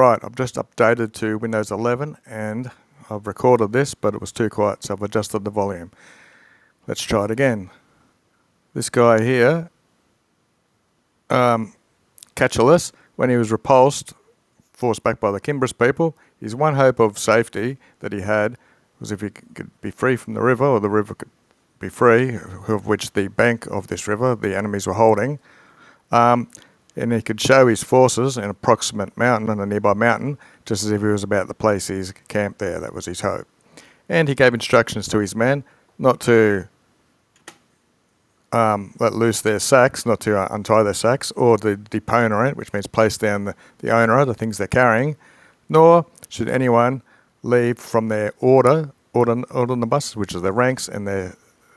Right, I've just updated to Windows 11 and I've recorded this, but it was too quiet, so I've adjusted the volume. Let's try it again. This guy here, Catullus, when he was repulsed, forced back by the Cimbris people, his one hope of safety that he had was if he could be free from the river, or the river could be free, of which the bank of this river the enemies were holding. And he could show his forces an approximate mountain and a nearby mountain, just as if he was about to place his camp there. That was his hope. And he gave instructions to his men not to let loose their sacks, not to untie their sacks, or to deponer it, which means place down the owner, the things they're carrying, nor should anyone leave from their ordinibus, which is their ranks and their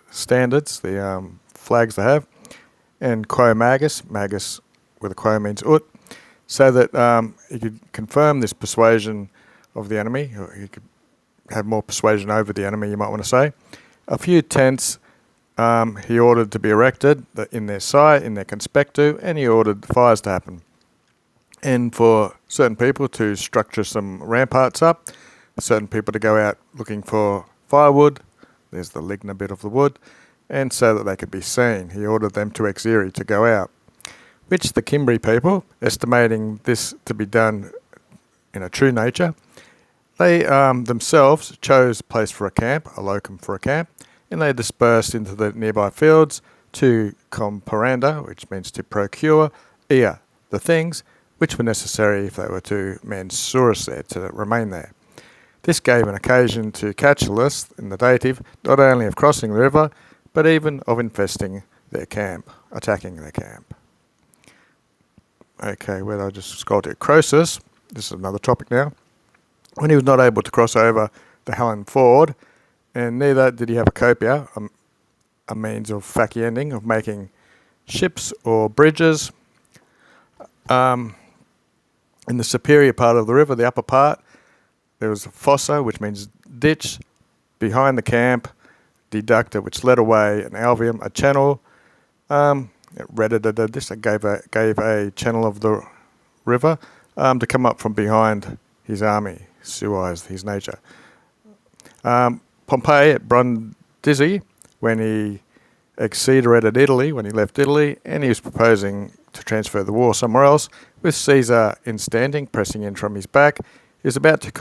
standards, the flags they have, and quo magus, where the quo means ut, so that he could confirm this persuasion of the enemy, or he could have more persuasion over the enemy, you might want to say. A few tents he ordered to be erected in their sight, in their conspectu, and he ordered fires to happen. And for certain people to structure some ramparts up, certain people to go out looking for firewood, there's the ligna bit of the wood, and so that they could be seen. He ordered them to exere, to go out, which the Cimbri people, estimating this to be done in a true nature, they themselves chose a place for a camp, a locum for a camp, and they dispersed into the nearby fields to comparanda, which means to procure, the things which were necessary if they were to mensurus there, to remain there. This gave an occasion to Catullus, in the dative, not only of crossing the river, but even of infesting their camp, attacking their camp. Okay, where did I just scroll to? Croesus, this is another topic now. When he was not able to cross over the Hellen Ford, and neither did he have a copia, a means of facciending, of making ships or bridges. In the superior part of the river, the upper part, there was a fossa, which means ditch, behind the camp, deductor, which led away, an alveum, a channel. It gave a channel of the river to come up from behind his army, suais, his nature. Pompey at Brundisi, when he exederated Italy, when he left Italy, and he was proposing to transfer the war somewhere else, with Caesar in standing, pressing in from his back, he was about to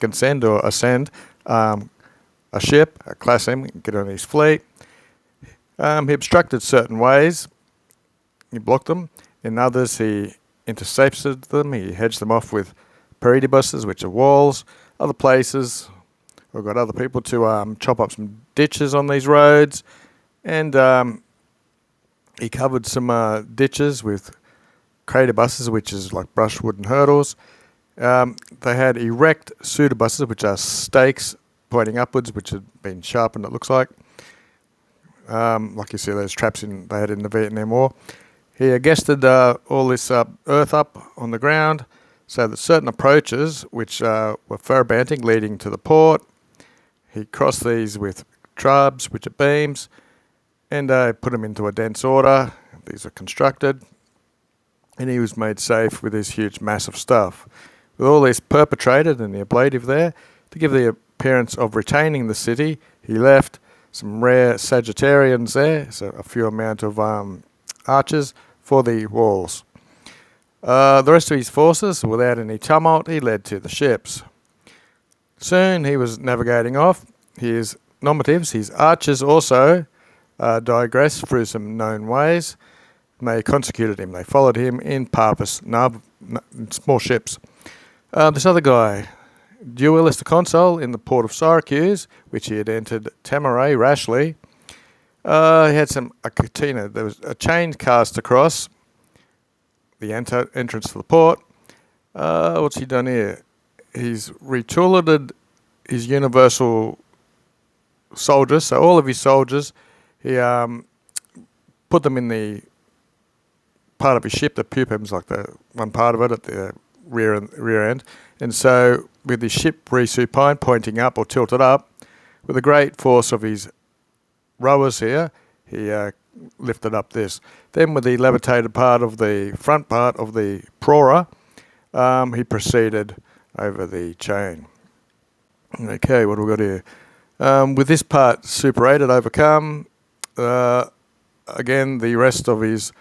ascend or ascend a ship, class him, get on his fleet. He obstructed certain ways, he blocked them. In others, he intercepted them, he hedged them off with peridibuses, which are walls. Other places, we've got other people to chop up some ditches on these roads, and he covered some ditches with craterbuses, which is like brushwood and hurdles. They had erect pseudobuses, which are stakes pointing upwards, which had been sharpened, it looks like you see those traps they had in the Vietnam War. He guested all this earth up on the ground, so that certain approaches, which were furbanting leading to the port, he crossed these with trubs, which are beams, and put them into a dense order. These are constructed, and he was made safe with this huge mass of stuff. With all this perpetrated and the ablative there, to give the appearance of retaining the city, he left some rare Sagittarians there, so a few amount of archers for the walls. The rest of his forces, without any tumult, he led to the ships. Soon he was navigating off. His nomatives, his archers also digressed through some known ways, and they consecuted him. They followed him in Parvis, small ships. This other guy, Duilis the consul, in the port of Syracuse, which he had entered Tamaray rashly, he had a catena. There was a chain cast across the entrance to the port. What's he done here? He's retooled his universal soldiers, so all of his soldiers, he put them in the part of his ship, the pupums, like the one part of it at the rear end, and so with his ship resupine, pointing up or tilted up, with a great force of his rowers here, he lifted up this. Then with the levitated part of the front part of the prora, he proceeded over the chain. Okay, what have we got here? With this part superated, overcome, again, the rest of his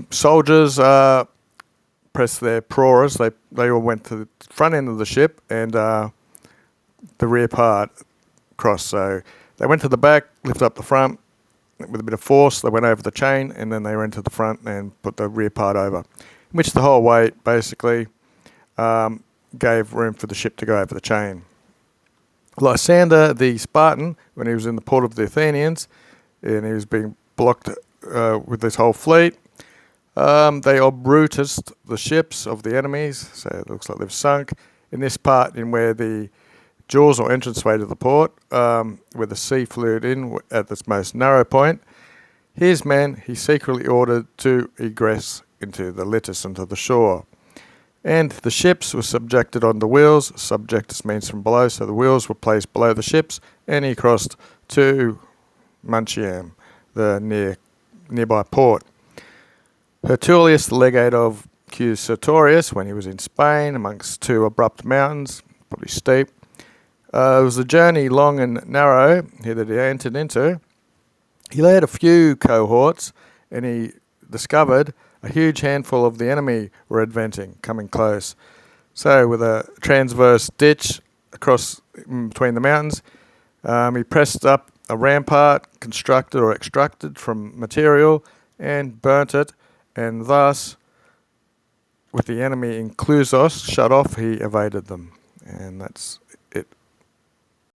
soldiers pressed their proas. They all went to the front end of the ship and the rear part crossed. So they went to the back, lifted up the front with a bit of force. They went over the chain and then they went to the front and put the rear part over, in which the whole weight basically gave room for the ship to go over the chain. Lysander the Spartan, when he was in the port of the Athenians and he was being blocked with this whole fleet, they obrutused the ships of the enemies, so it looks like they've sunk. In this part, in where the jaws or entranceway to the port, where the sea flowed in at this most narrow point, his men he secretly ordered to egress into the Litus, into the shore. And the ships were subjected on the wheels. Subjectus means from below, so the wheels were placed below the ships, and he crossed to Muncium, the nearby port. Tertullius, the legate of Q. Sertorius, when he was in Spain, amongst two abrupt mountains, probably steep. It was a journey long and narrow that he entered into. He led a few cohorts, and he discovered a huge handful of the enemy were advancing, coming close. So with a transverse ditch across between the mountains, he pressed up a rampart constructed or extracted from material and burnt it, and thus, with the enemy in Clusos shut off, he evaded them. And that's